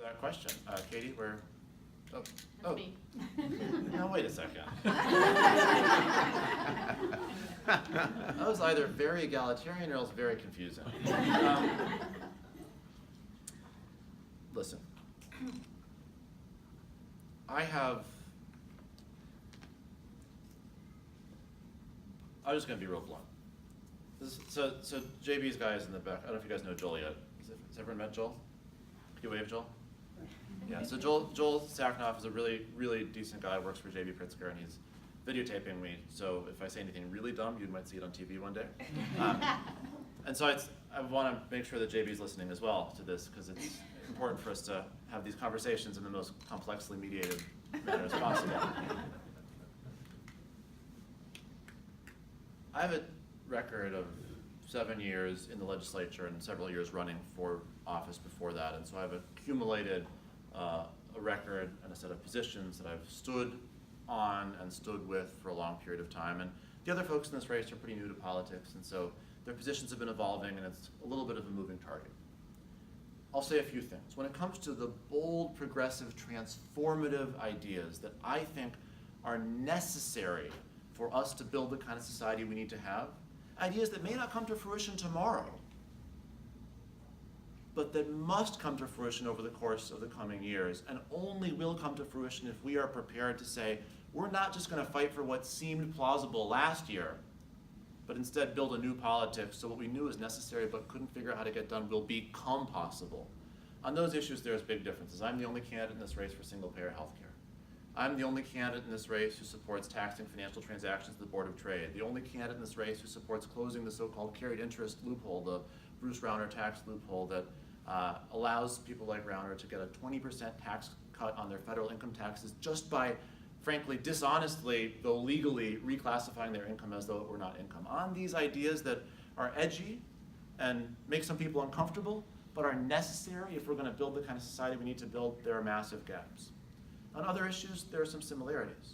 that question. Katie, where? Oh, That's me. No, wait a second. That was either very egalitarian or else very confusing. Listen, I'm just going to be real blunt. So JB's guy is in the back. I don't know if you guys know Joel yet. Has everyone met Joel? Can you wave, Joel? Yeah, so Joel Sacknoff is a really, really decent guy, works for JB Pritzker, and he's videotaping me, so if I say anything really dumb, you might see it on TV one day. And so I want to make sure that JB's listening as well to this, because it's important for us to have these conversations in the most complexly mediated manner as possible. I have a record of 7 years in the legislature and several years running for office before that, and so I've accumulated a record and a set of positions that I've stood on and stood with for a long period of time. And the other folks in this race are pretty new to politics, and so their positions have been evolving, and it's a little bit of a moving target. I'll say a few things. When it comes to the bold, progressive, transformative ideas that I think are necessary for us to build the kind of society we need to have, ideas that may not come to fruition tomorrow, but that must come to fruition over the course of the coming years, and only will come to fruition if we are prepared to say, we're not just going to fight for what seemed plausible last year, but instead build a new politics so what we knew was necessary but couldn't figure out how to get done will become possible. On those issues, there's big differences. I'm the only candidate in this race for single-payer health care. I'm the only candidate in this race who supports taxing financial transactions at the Board of Trade. The only candidate in this race who supports closing the so-called carried interest loophole, the Bruce Rauner tax loophole that allows people like Rauner to get a 20% tax cut on their federal income taxes just by, frankly, dishonestly, though legally, reclassifying their income as though it were not income. On these ideas that are edgy and make some people uncomfortable, but are necessary if we're going to build the kind of society we need to build, there are massive gaps. On other issues, there are some similarities.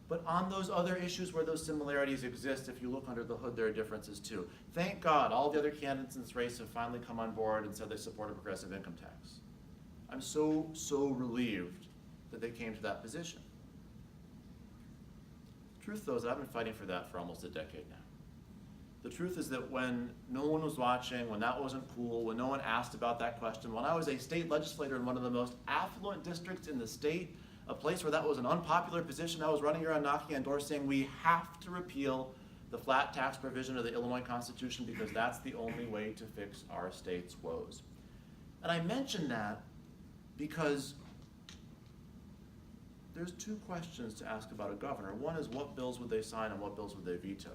But on those other issues where those similarities exist, if you look under the hood, there are differences too. Thank God all the other candidates in this race have finally come on board and said they support a progressive income tax. I'm so relieved that they came to that position. The truth, though, is that I've been fighting for that for almost a decade now. The truth is that when no one was watching, when that wasn't cool, when no one asked about that question, when I was a state legislator in one of the most affluent districts in the state, a place where that was an unpopular position, I was running around knocking on doors saying we have to repeal the flat tax provision of the Illinois Constitution because that's the only way to fix our state's woes. And I mention that because there's two questions to ask about a governor. One is what bills would they sign and what bills would they veto?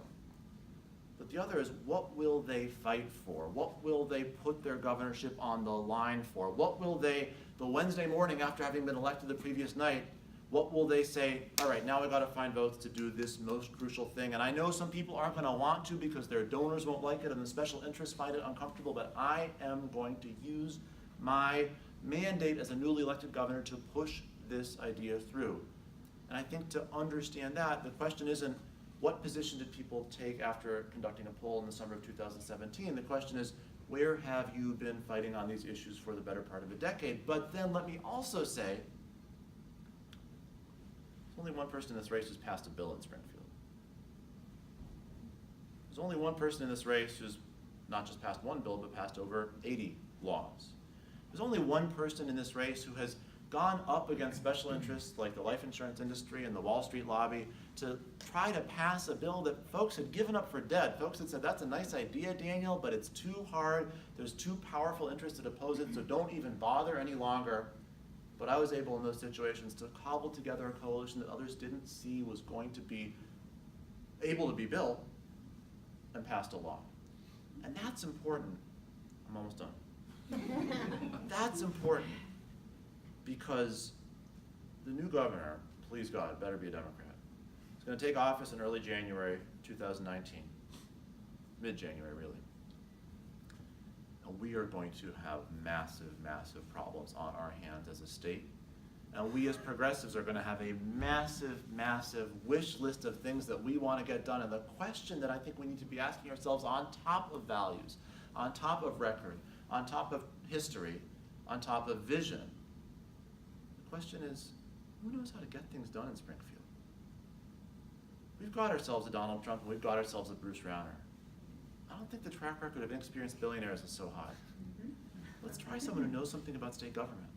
But the other is what will they fight for? What will they put their governorship on the line for? What will they, the Wednesday morning after having been elected the previous night, what will they say, all right, now we got to find votes to do this most crucial thing. And I know some people aren't going to want to because their donors won't like it and the special interests find it uncomfortable, but I am going to use my mandate as a newly elected governor to push this idea through. And I think to understand that, the question isn't what position did people take after conducting a poll in the summer of 2017? The question is, where have you been fighting on these issues for the better part of a decade? But then let me also say, there's only one person in this race who's passed a bill in Springfield. There's only one person in this race who's not just passed one bill, but passed over 80 laws. There's only one person in this race who has gone up against special interests like the life insurance industry and the Wall Street lobby to try to pass a bill that folks had given up for dead. Folks had said, that's a nice idea, Daniel, but it's too hard. There's too powerful interests that oppose it, so don't even bother any longer. But I was able in those situations to cobble together a coalition that others didn't see was going to be able to be built and passed a law. And that's important. I'm almost done. That's important because the new governor, please God, better be a Democrat. He's going to take office in early January 2019, mid-January really. And we are going to have massive, massive problems on our hands as a state. And we as progressives are going to have a massive, massive wish list of things that we want to get done. And the question that I think we need to be asking ourselves on top of values, on top of record, on top of history, on top of vision, question is, who knows how to get things done in Springfield? We've got ourselves a Donald Trump and we've got ourselves a Bruce Rauner. I don't think the track record of inexperienced billionaires is so high. Let's try someone who knows something about state government.